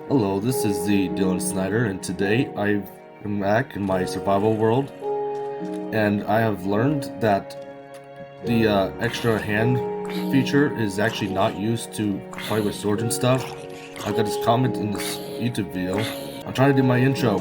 Hello, this is the Dylan Snider, and today I am back in my survival world, and I have learned that the extra hand feature is actually not used to fight with swords and stuff. I got this comment in this YouTube video. I'm trying to do my intro.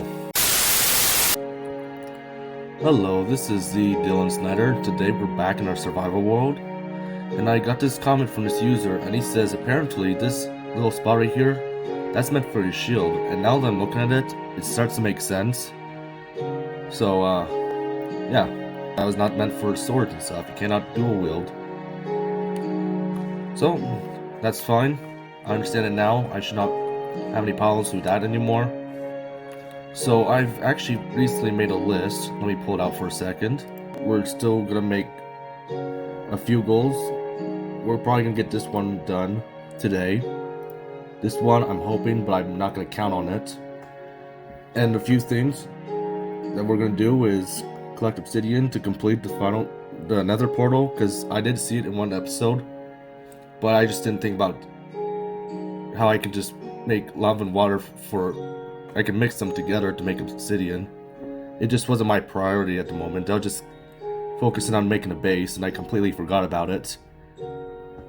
Hello, this is the Dylan Snider. Today we're back in our survival world, and I got this comment from this user, and he says apparently this little spot right here, that's meant for his shield, and now that I'm looking at it, it starts to make sense. So, yeah, that was not meant for swords and stuff. You cannot dual wield. So, that's fine. I understand it now. I should not have any problems with that anymore. So, I've actually recently made a list. Let me pull it out for a second. We're still gonna make a few goals. We're probably gonna get this one done today. This one I'm hoping, but I'm not gonna count on it. And a few things that we're gonna do is collect obsidian to complete the Nether portal, because I did see it in one episode, but I just didn't think about how I can just make lava and water I can mix them together to make obsidian. It just wasn't my priority at the moment. I was just focusing on making a base, and I completely forgot about it.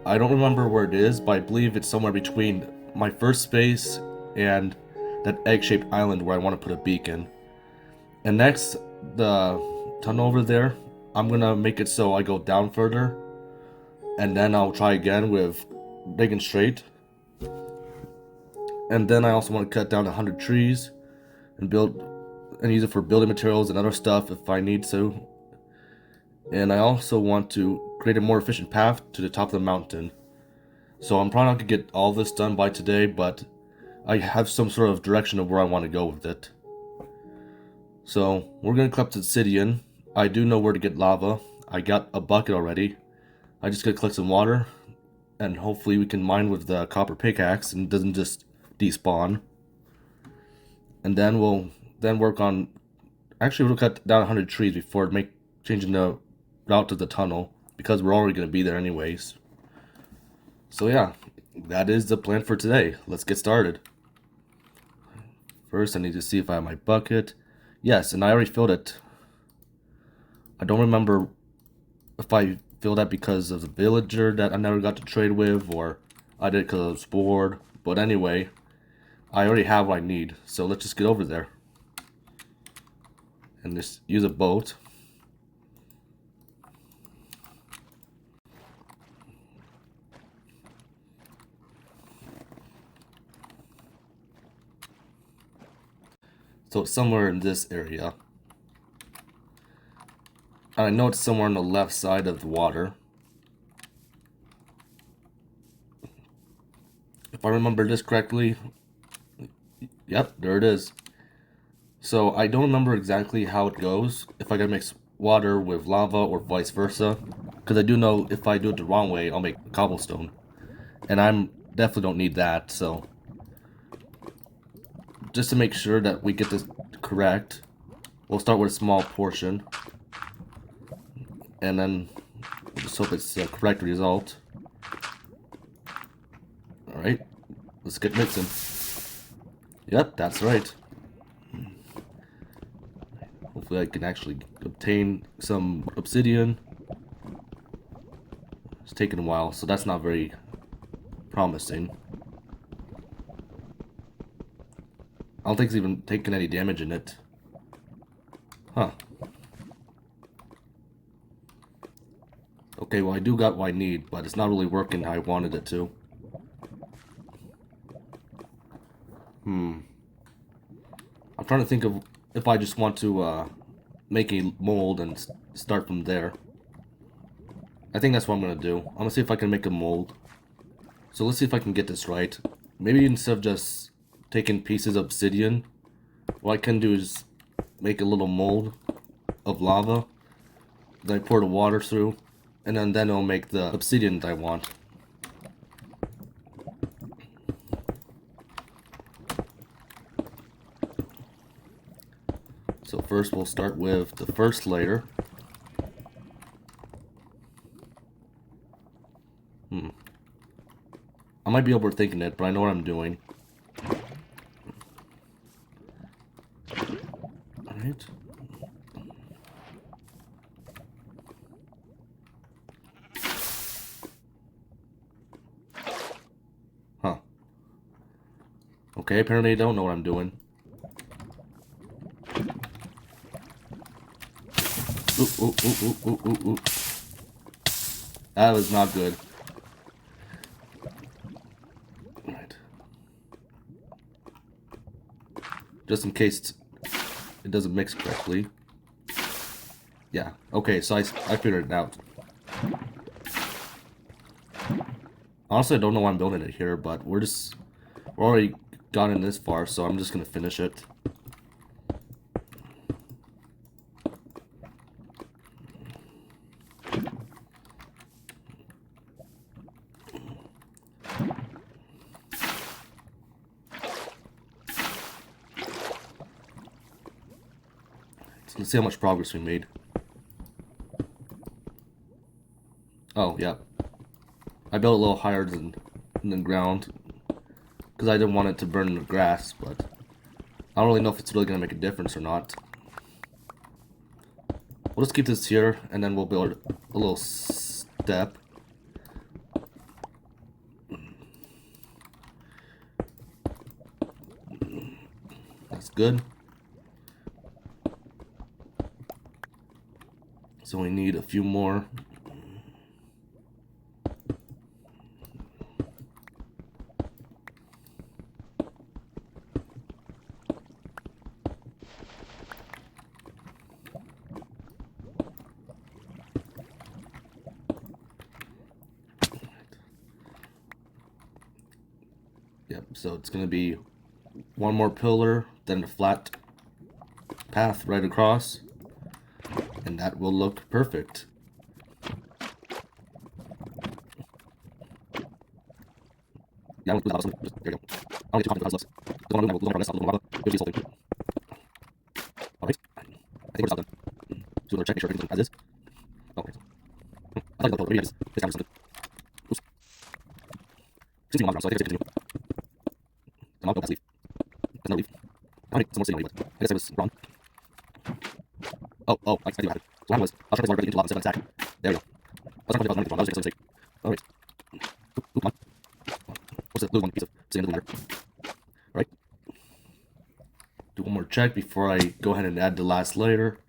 I don't remember where it is, but I believe it's somewhere between my first base and that egg-shaped island where I want to put a beacon. And next, the tunnel over there, I'm gonna make it so I go down further, and then I'll try again with digging straight. And then I also want to cut down 100 trees and use it for building materials and other stuff if I need to. And I also want to create a more efficient path to the top of the mountain. So I'm probably not gonna get all this done by today, but I have some sort of direction of where I want to go with it. So we're gonna collect obsidian. I do know where to get lava. I got a bucket already. I just gotta collect some water, and hopefully we can mine with the copper pickaxe and it doesn't just despawn. And then we'll work on. Actually, we'll cut down 100 trees before changing the route to the tunnel, because we're already gonna be there anyways. So yeah, that is the plan for today. Let's get started. First, I need to see if I have my bucket. Yes, and I already filled it. I don't remember if I filled that because of the villager that I never got to trade with, or I did it because I was bored. But anyway, I already have what I need, so let's just get over there. And just use a boat. So it's somewhere in this area. I know it's somewhere on the left side of the water. If I remember this correctly, yep, there it is. So I don't remember exactly how it goes, if I gotta mix water with lava or vice versa, because I do know if I do it the wrong way, I'll make cobblestone. And I'm definitely don't need that, so just to make sure that we get this correct, we'll start with a small portion, and then we'll just hope it's the correct result. Alright, let's get mixing. Yep, that's right. Hopefully I can actually obtain some obsidian. It's taken a while, so that's not very promising. I don't think it's even taken any damage in it. Huh. Okay, well I do got what I need, but it's not really working how I wanted it to. I'm trying to think of if I just want to make a mold and start from there. I think that's what I'm gonna do. I'm gonna see if I can make a mold. So let's see if I can get this right. Maybe instead of just taking pieces of obsidian, what I can do is make a little mold of lava. Then I pour the water through, and then it'll make the obsidian that I want. So first we'll start with the first layer. I might be overthinking it, but I know what I'm doing. Alright. Huh. Okay, apparently I don't know what I'm doing. Ooh, ooh, ooh, ooh, ooh, ooh, ooh. That was not good. Alright. Just in case it doesn't mix correctly. Yeah, okay, so I figured it out. Honestly, I don't know why I'm building it here, but we're already gotten this far, so I'm just gonna finish it. So let's see how much progress we made. Oh, yeah. I built a little higher than the ground because I didn't want it to burn the grass, but I don't really know if it's really going to make a difference or not. We'll just keep this here, and then we'll build a little step. That's good. So we need a few more. Yep, so it's going to be one more pillar, then a flat path right across, and that will look perfect. Yeah, there you go. I'll get 2 copies of the list. The one rest, a little lava. Here's the whole thing. Alright. I think we're just done. So we'll check, make sure everything's as is. Okay. I thought maybe I just discounted something. Oops. 16 miles per hour, so I think I should continue. Come on, go, that's a leaf. That's another leaf. I want to some more sitting on leaf, but I guess I was wrong. Oh, I do have it. So what happened was, I was trying to place directly into lava instead of stack. There we go. I was trying to place wrong. I was making a mistake. Alright. Oop, come on. What's the blue one piece of sitting in the Nether? Alright. Do one more check before I go ahead and add the last layer.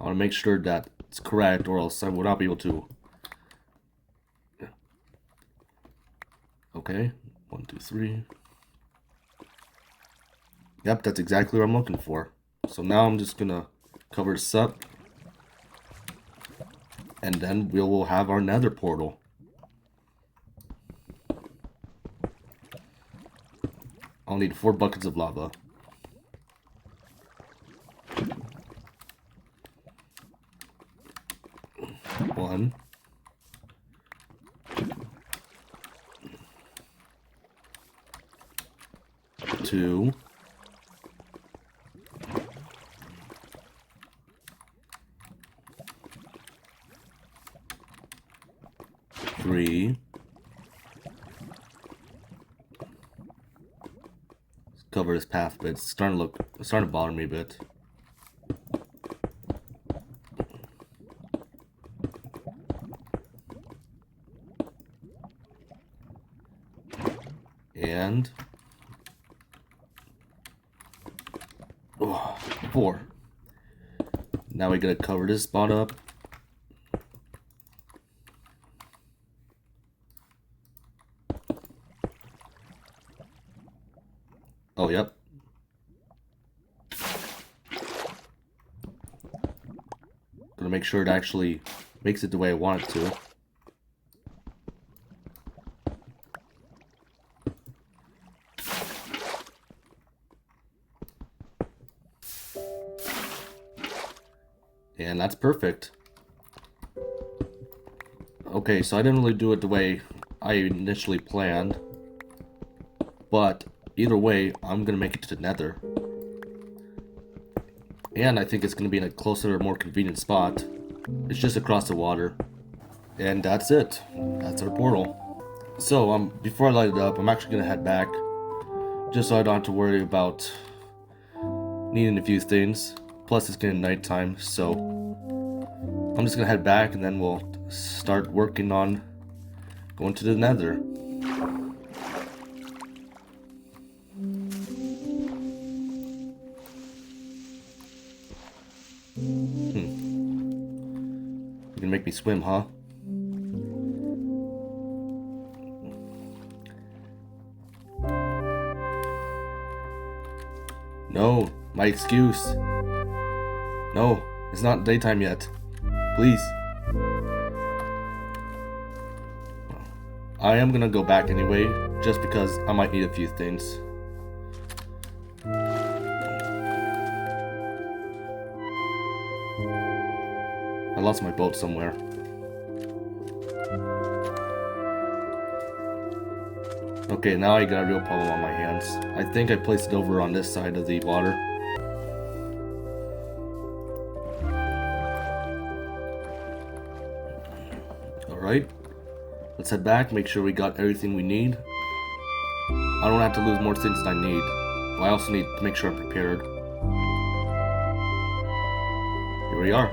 I want to make sure that it's correct, or else I will not be able to. Okay, 1, 2, 3. Yep, that's exactly what I'm looking for. So now I'm just gonna cover this up, and then we will have our Nether portal. I'll need 4 buckets of lava. One. 2. 3. Let's cover this path, but it's starting to bother me a bit. And 4. Now we gotta cover this spot up. Oh, yep. Gonna make sure it actually makes it the way I want it to. And that's perfect. Okay, so I didn't really do it the way I initially planned. But either way, I'm gonna make it to the Nether. And I think it's gonna be in a closer, more convenient spot. It's just across the water. And that's it. That's our portal. So, before I light it up, I'm actually gonna head back. Just so I don't have to worry about needing a few things. Plus it's getting nighttime, so I'm just gonna head back and then we'll start working on going to the Nether. You can make me swim, huh? No, my excuse. No, it's not daytime yet. Please. I am gonna go back anyway, just because I might need a few things. I lost my boat somewhere. Okay, now I got a real problem on my hands. I think I placed it over on this side of the water. Alright, let's head back, make sure we got everything we need. I don't have to lose more things than I need. But I also need to make sure I'm prepared. Here we are.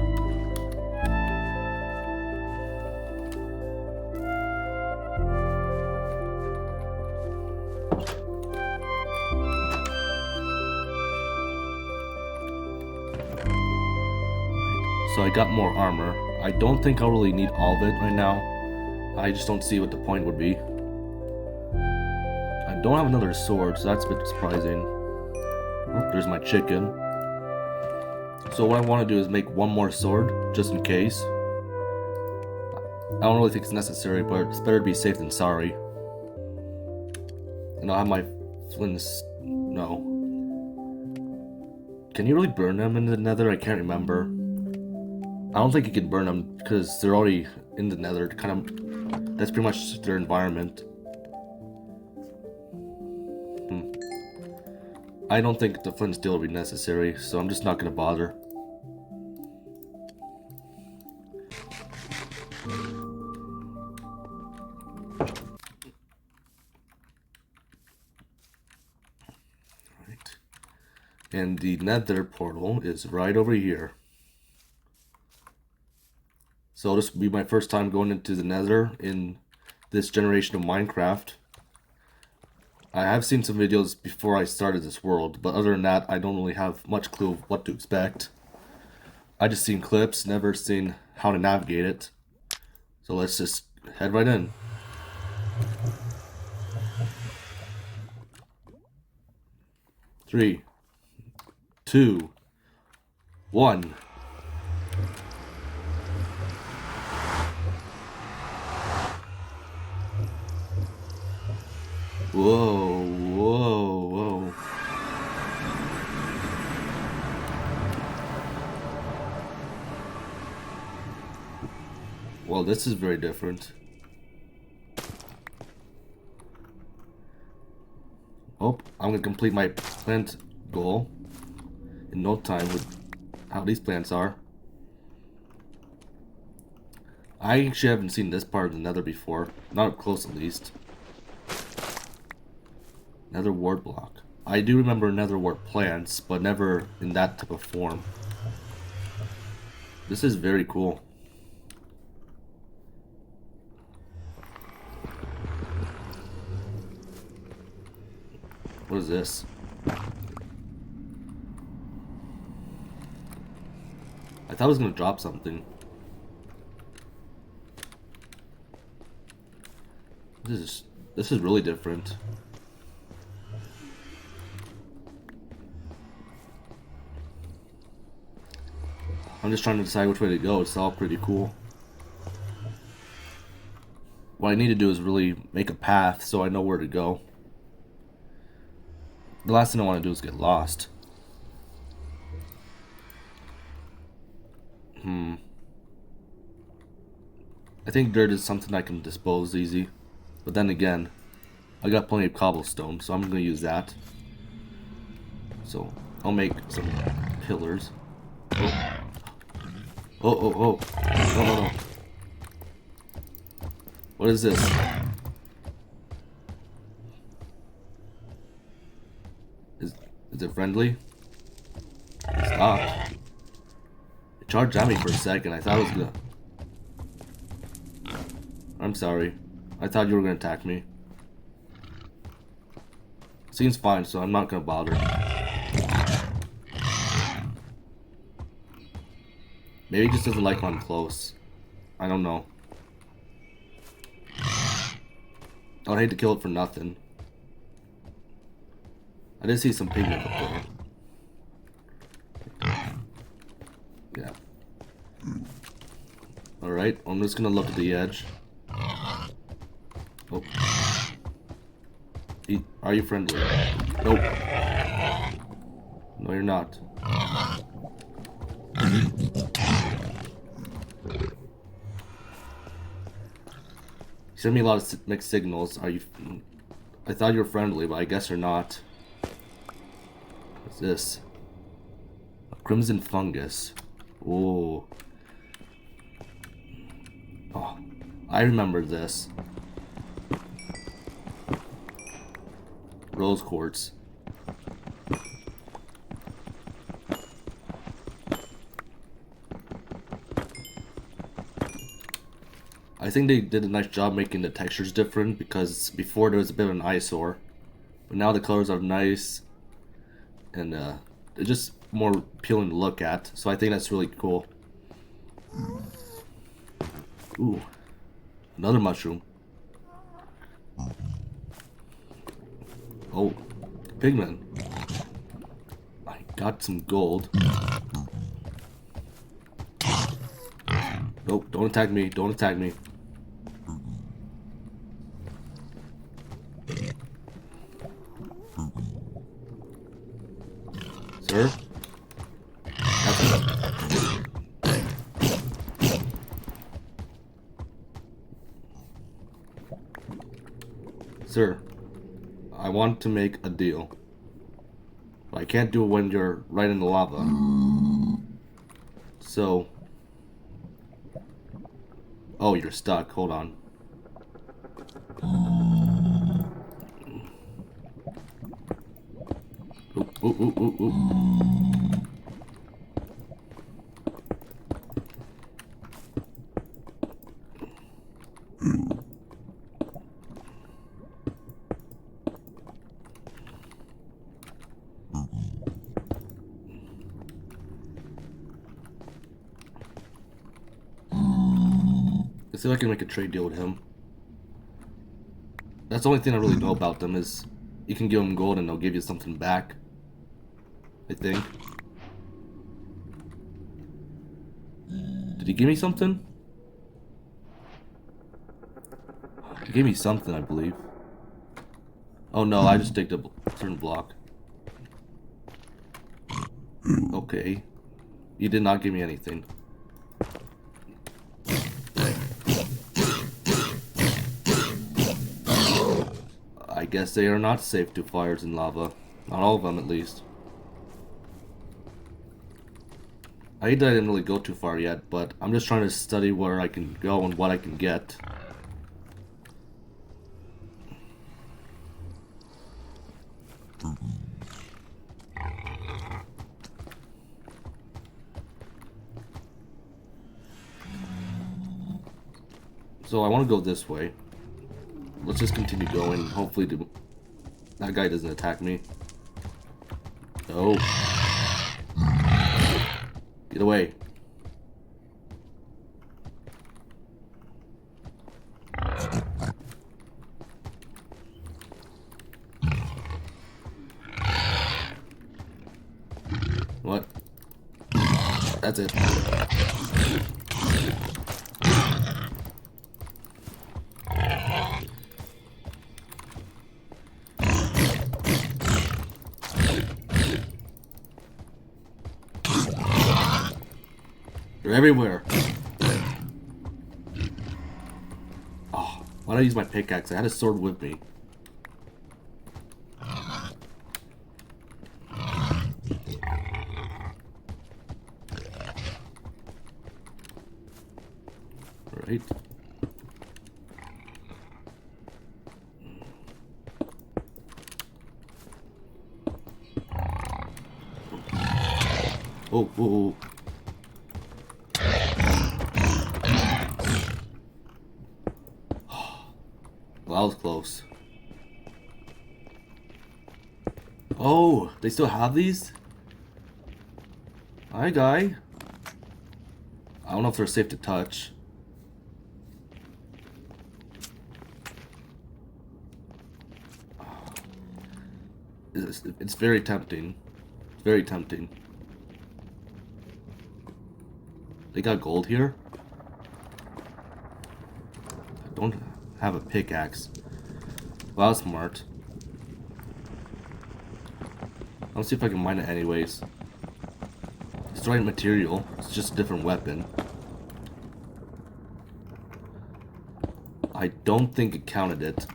So I got more armor. I don't think I'll really need all of it right now. I just don't see what the point would be. I don't have another sword, so that's a bit surprising. Oh, there's my chicken. So what I want to do is make one more sword, just in case. I don't really think it's necessary, but it's better to be safe than sorry. And I'll have my flints. No. Can you really burn them in the Nether? I can't remember. I don't think you can burn them because they're already in the Nether. That's pretty much their environment. I don't think the flint steel will be necessary, so I'm just not gonna bother. Right. And the Nether portal is right over here. So this will be my first time going into the Nether in this generation of Minecraft. I have seen some videos before I started this world, but other than that, I don't really have much clue of what to expect. I just seen clips, never seen how to navigate it. So let's just head right in. Three, 2, 1. Whoa, whoa, whoa. Well, this is very different. Oh, I'm gonna complete my plant goal in no time with how these plants are. I actually haven't seen this part of the Nether before. Not up close at least. Nether wart block. I do remember nether wart plants, but never in that type of form. This is very cool. What is this? I thought I was gonna drop something. This is really different. I'm just trying to decide which way to go. It's all pretty cool. What I need to do is really make a path so I know where to go. The last thing I want to do is get lost. I think dirt is something I can dispose easy. But then again, I got plenty of cobblestone, so I'm going to use that. So, I'll make some pillars. Oh. No. What is this? Is it friendly? Stop. charged at me for a second. I thought it was gonna... I'm sorry. I thought you were gonna attack me. Seems fine, so I'm not gonna bother. Maybe he just doesn't like when I'm close. I don't know. I would hate to kill it for nothing. I did see some pigment up there. Yeah. Alright, I'm just gonna look at the edge. Oh. Are you friendly? Nope. No, you're not. You sent me a lot of mixed signals. Are you... I thought you were friendly, but I guess you're not. What's this? A crimson fungus. Ooh. Oh, I remember this. Rose quartz. I think they did a nice job making the textures different, because before there was a bit of an eyesore, but now the colors are nice and they're just more appealing to look at, so I think that's really cool. Ooh, another mushroom. Oh, pigment. I got some gold. Nope, don't attack me, don't attack me. Sir? Sir, I want to make a deal. But I can't do it when you're right in the lava. So... Oh, you're stuck. Hold on. Ooh, ooh, ooh, ooh, ooh. Let's see if I can make a trade deal with him. That's the only thing I really know about them, is you can give them gold and they'll give you something back, I think. Did he give me something? He gave me something, I believe. Oh no, I just digged a certain block. Okay. You did not give me anything. I guess they are not safe to fires in lava. Not all of them, at least. I hate that I didn't really go too far yet, but I'm just trying to study where I can go and what I can get. So I want to go this way. Let's just continue going. Hopefully that guy doesn't attack me. No. Get away. What? That's it. They're everywhere. Oh, why did I use my pickaxe? I had a sword with me. Right. Oh, oh, oh. was close. Oh, they still have these? Hi, guy. I don't know if they're safe to touch. It's very tempting. It's very tempting. They got gold here? I don't have a pickaxe. Well, that's smart. Let's see if I can mine it anyways. It's the right material. It's just a different weapon. I don't think it counted it.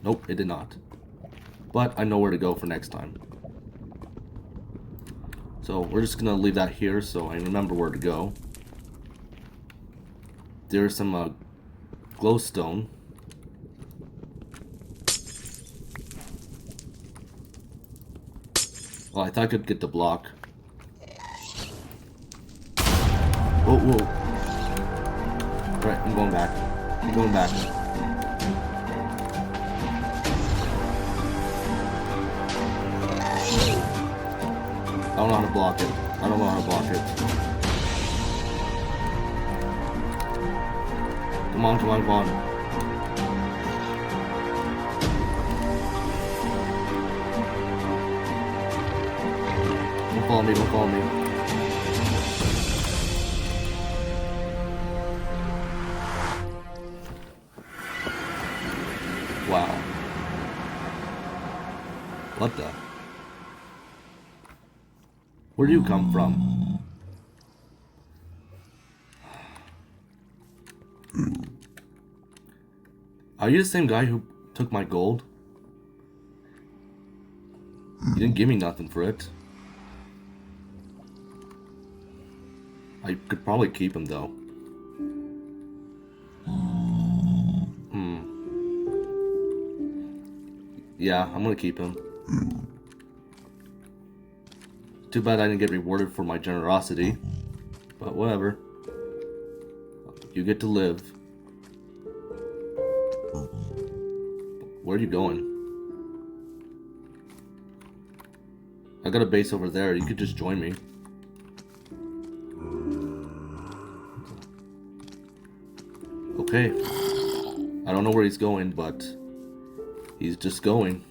Nope, it did not. But I know where to go for next time. So we're just gonna leave that here so I remember where to go. There's some glowstone. Well, I thought I could get the block. Whoa, whoa. Alright, I'm going back. I'm going back. I don't know how to block it. I don't know how to block it. Come on, come on, come on. Don't follow me, don't follow me. Wow. What the? Where do you come from? Are you the same guy who took my gold? You didn't give me nothing for it. I could probably keep him though. Yeah, I'm gonna keep him. Too bad I didn't get rewarded for my generosity. But whatever. You get to live. Where are you going? I got a base over there. You could just join me. Okay. I don't know where he's going, but he's just going.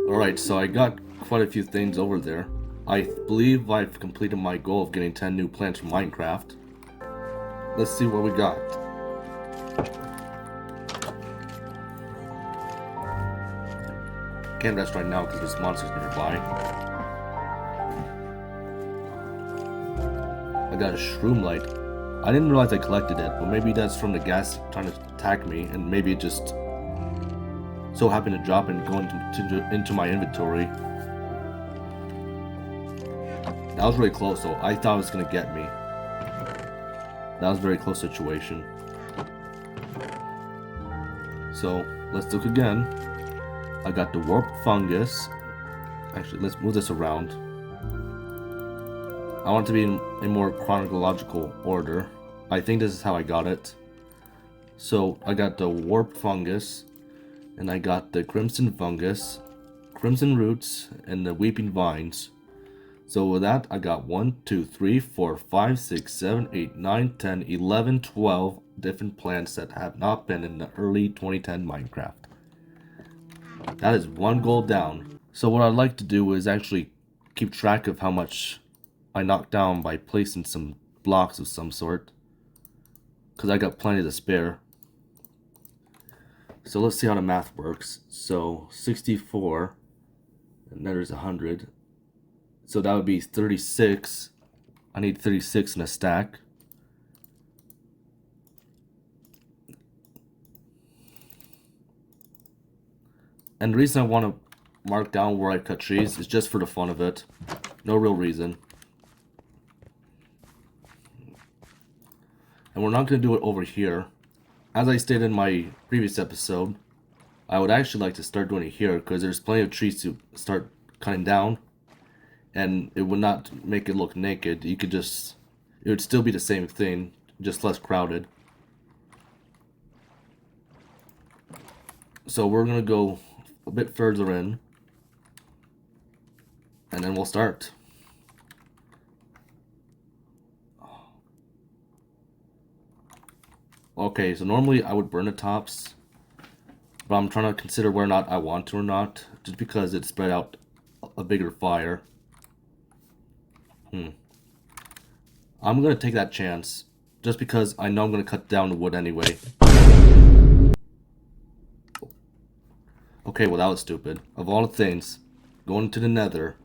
Alright, so I got quite a few things over there. I believe I've completed my goal of getting 10 new plants from Minecraft. Let's see what we got. Can't rest right now because there's monsters nearby. I got a shroom light. I didn't realize I collected it, but maybe that's from the gas trying to attack me, and maybe it just so happened to drop and go into my inventory. That was really close though. I thought it was gonna get me. That was a very close situation. So let's look again. I got the warp fungus. Actually, let's move this around. I want it to be in a more chronological order. I think this is how I got it. So I got the warp fungus, and I got the crimson fungus, crimson roots, and the weeping vines. So with that, I got 1, 2, 3, 4, 5, 6, 7, 8, 9, 10, 11, 12 different plants that have not been in the early 2010 Minecraft. That is one goal down. So what I'd like to do is actually keep track of how much I knocked down by placing some blocks of some sort, because I got plenty to spare. So let's see how the math works. So 64, and there's 100. So that would be 36. I need 36 in a stack. And the reason I want to mark down where I cut trees is just for the fun of it. No real reason. And we're not going to do it over here. As I stated in my previous episode, I would actually like to start doing it here because there's plenty of trees to start cutting down. And it would not make it look naked. You could just, it would still be the same thing. just less crowded. So we're gonna go a bit further in, and then we'll start. Okay, so normally I would burn the tops, but I'm trying to consider whether or not I want to or not, just because it spread out a bigger fire. I'm gonna take that chance, just because I know I'm gonna cut down the wood anyway. Okay, well that was stupid. Of all the things, going to the Nether,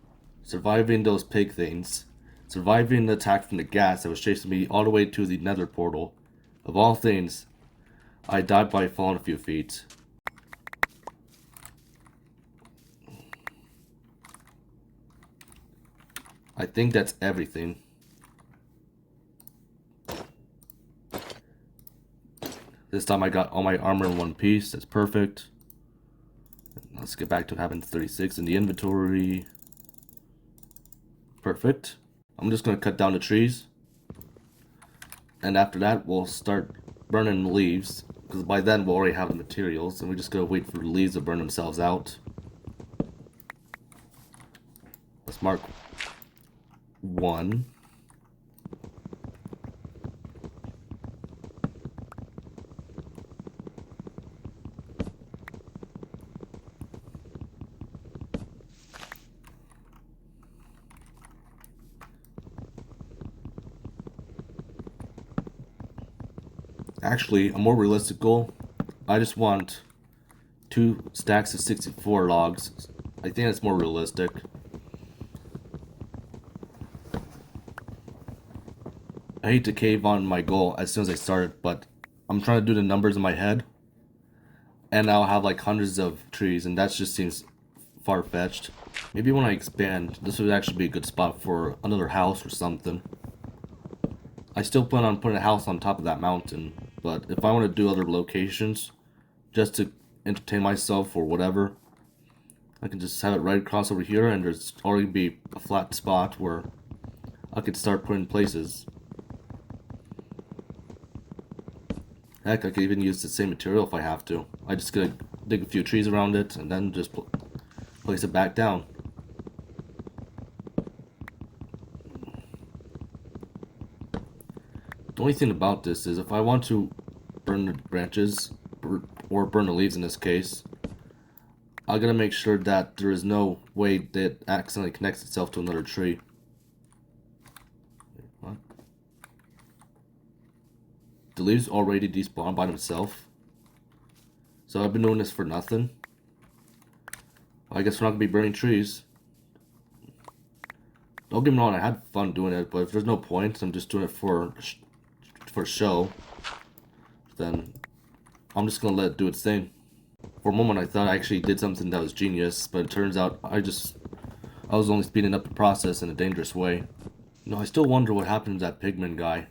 surviving those pig things, surviving the attack from the gas that was chasing me all the way to the Nether portal, of all things, I died by falling a few feet. I think that's everything. This time I got all my armor in one piece. That's perfect. Let's get back to having 36 in the inventory. Perfect. I'm just going to cut down the trees. And after that, we'll start burning the leaves. Because by then, we'll already have the materials. And we're just going to wait for the leaves to burn themselves out. Let's mark 1. Actually, a more realistic goal, I just want 2 stacks of 64 logs. I think that's more realistic. I hate to cave on my goal as soon as I start, but I'm trying to do the numbers in my head. And I'll have like hundreds of trees, and that just seems far-fetched. Maybe when I expand, this would actually be a good spot for another house or something. I still plan on putting a house on top of that mountain, but if I want to do other locations, just to entertain myself or whatever, I can just have it right across over here, and there's already be a flat spot where I could start putting places. Heck, I could even use the same material if I have to. I just gotta dig a few trees around it and then just place it back down. The only thing about this is if I want to burn the branches, or burn the leaves in this case, I gotta make sure that there is no way that it accidentally connects itself to another tree. What? The leaves already despawn by themselves. So I've been doing this for nothing. I guess we're not gonna be burning trees. Don't get me wrong, I had fun doing it, but if there's no point, I'm just doing it for show, then I'm just gonna let it do its thing. For a moment I thought I actually did something that was genius, but it turns out I was only speeding up the process in a dangerous way. No, I still wonder what happened to that pigman guy.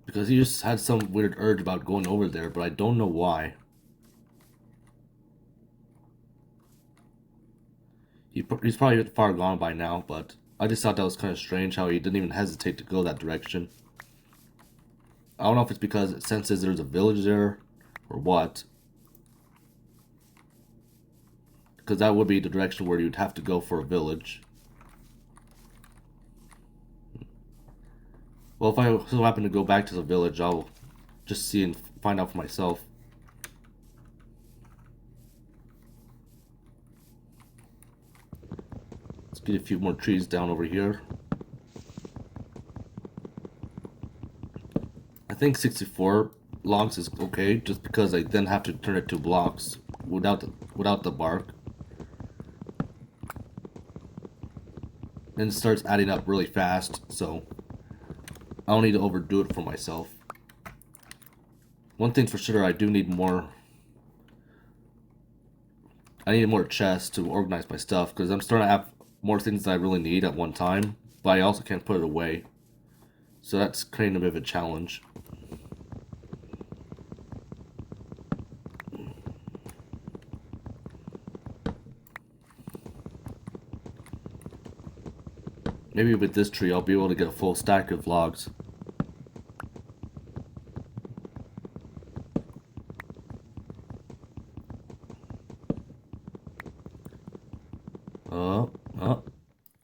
Because he just had some weird urge about going over there, but I don't know why. He's probably far gone by now, but I just thought that was kind of strange how he didn't even hesitate to go that direction. I don't know if it's because it senses there's a village there, or what. Because that would be the direction where you'd have to go for a village. Well, if I so happen to go back to the village, I'll just see and find out for myself. Let's get a few more trees down over here. I think 64 logs is okay, just because I then have to turn it to blocks without the bark. And it starts adding up really fast, so I don't need to overdo it for myself. One thing for sure, I do need more. I need more chests to organize my stuff, because I'm starting to have more things that I really need at one time, but I also can't put it away. So that's kind of a bit of a challenge. Maybe with this tree I'll be able to get a full stack of logs.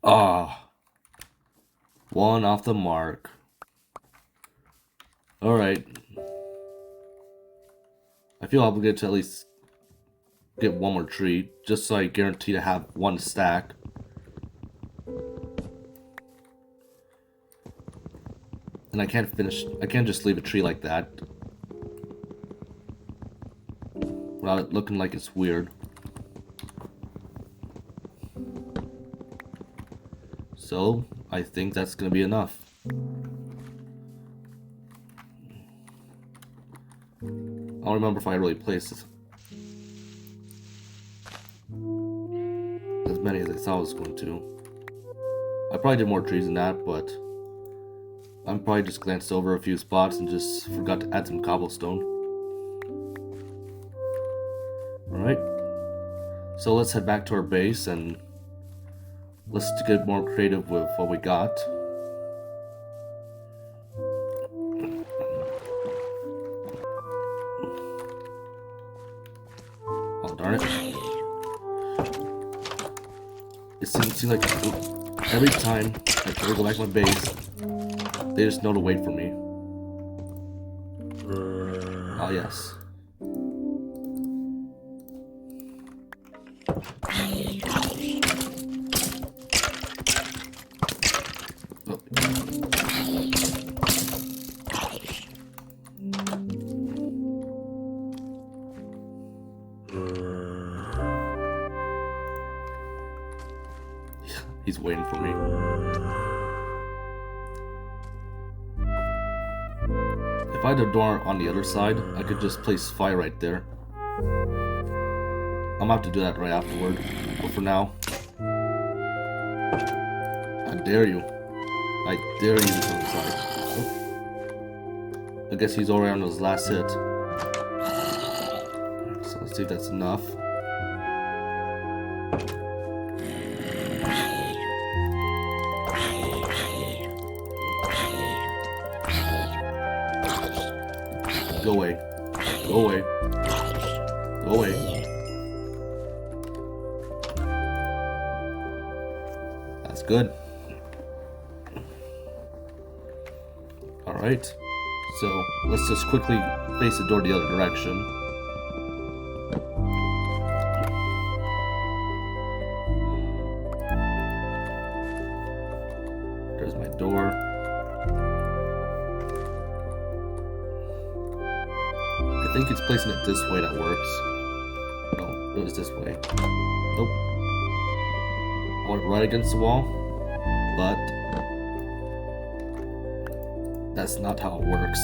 Ah. One off the mark. Alright. I feel obligated to at least get one more tree, just so I guarantee to have one stack. And I can't just leave a tree like that without it looking like it's weird. So, I think that's gonna be enough. I don't remember if I really placed as many as I thought I was going to. I probably did more trees than that, but I probably just glanced over a few spots and just forgot to add some cobblestone. Alright. So let's head back to our base and let's get more creative with what we got. Oh, darn it. It seems like every time I try to go back to my base, they just know to wait for me. Ah, yes. Oh. He's waiting for me. If I had a door on the other side, I could just place fire right there. I'm gonna have to do that right afterward. But for now, I dare you. I dare you to come inside. Oh. I guess he's already on his last hit. So let's see if that's enough. Go away. Go away. Go away. That's good. Alright. So, let's just quickly face the door the other direction. There's my door. I think it's placing it this way that works. No, it was this way. Nope. I want it right against the wall, but that's not how it works.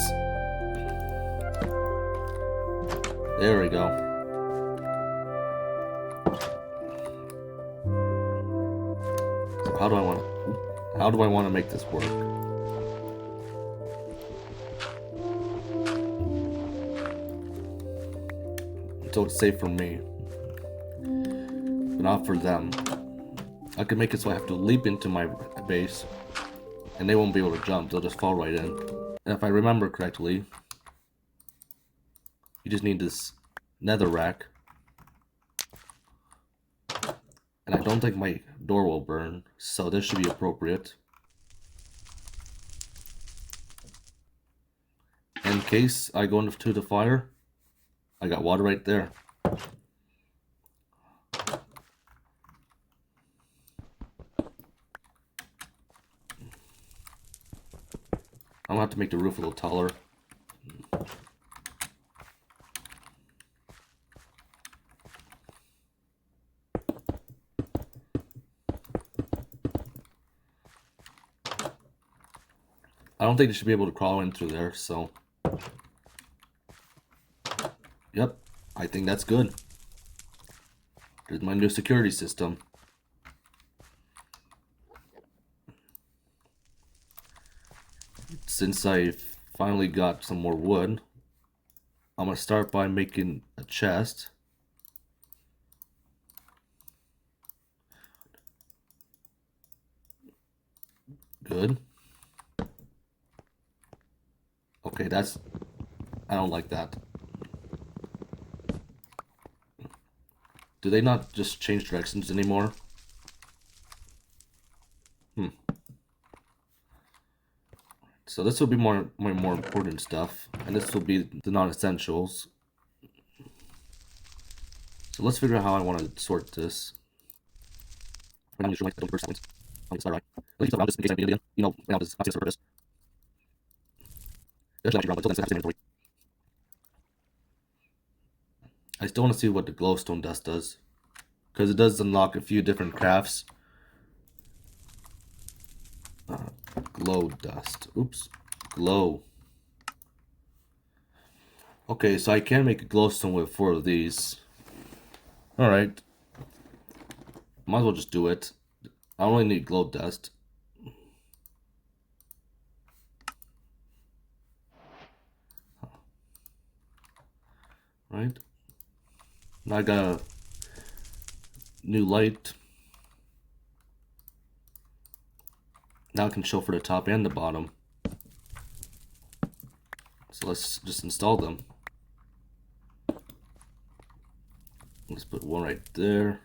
There we go. So how do I want to make this work? So it's safe for me, but not for them. I could make it so I have to leap into my base, and they won't be able to jump, they'll just fall right in. And if I remember correctly, you just need this nether rack. And I don't think my door will burn, so this should be appropriate. In case I go into the fire, I got water right there. I'm gonna have to make the roof a little taller. I don't think they should be able to crawl in through there, so... Yep, I think that's good. There's my new security system. Since I finally got some more wood, I'm gonna start by making a chest. Good. Okay, that's... I don't like that. Do they not just change directions anymore? So this will be my more important stuff, and this will be the non-essentials. So let's figure out how I want to sort this. I'm usually like the first seconds. I'll get started right. Let's keep around just in case I need it again. You know, now this is not for purpose. There's actually around, but until then, it's inventory. I still want to see what the glowstone dust does, because it does unlock a few different crafts. Glow dust. Oops. Glow. Okay, so I can make a glowstone with 4 of these. Alright. Might as well just do it. I only need glow dust. Right. Now I got a new light. Now I can show for the top and the bottom. So let's just install them. Let's put one right there.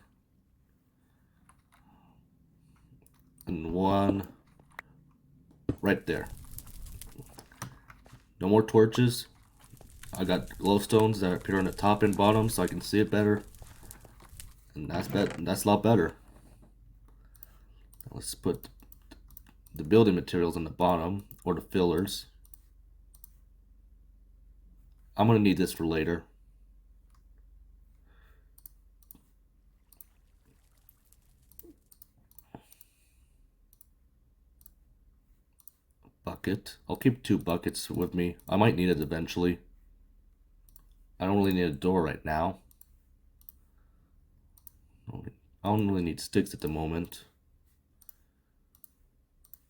And one right there. No more torches. I got glowstones that appear on the top and bottom so I can see it better. And that's a lot better. Let's put the building materials on the bottom, or the fillers. I'm gonna need this for later. Bucket. I'll keep 2 buckets with me. I might need it eventually. I don't really need a door right now. I don't really need sticks at the moment.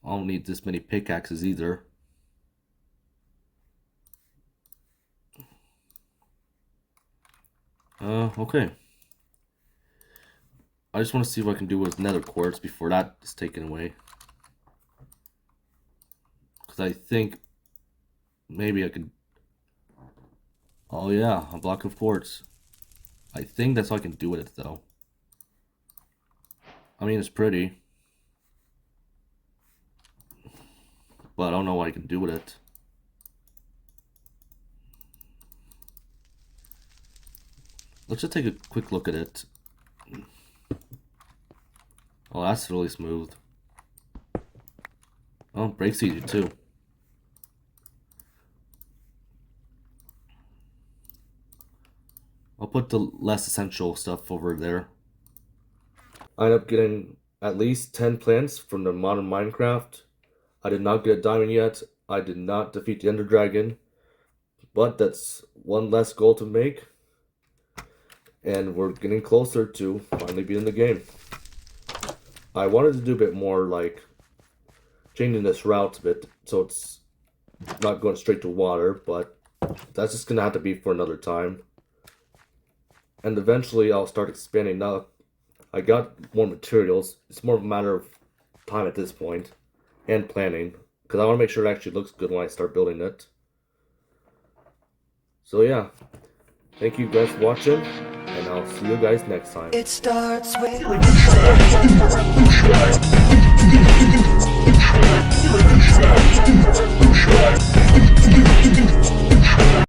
I don't need this many pickaxes either. Okay. I just want to see what I can do with nether quartz before that is taken away. Because I think maybe I could... Oh yeah, a block of quartz. I think that's all I can do with it though. I mean, it's pretty. But I don't know what I can do with it. Let's just take a quick look at it. Oh, that's really smooth. Oh, it breaks easy too. I'll put the less essential stuff over there. I ended up getting at least 10 plants from the modern Minecraft. I did not get a diamond yet. I did not defeat the Ender Dragon. But that's one less goal to make. And we're getting closer to finally beating the game. I wanted to do a bit more, like changing this route a bit so it's not going straight to water, but that's just gonna have to be for another time. And eventually I'll start expanding. Now I got more materials. It's more of a matter of time at this point and planning, because I want to make sure it actually looks good when I start building it. So yeah, thank you guys for watching, and I'll see you guys next time. It starts with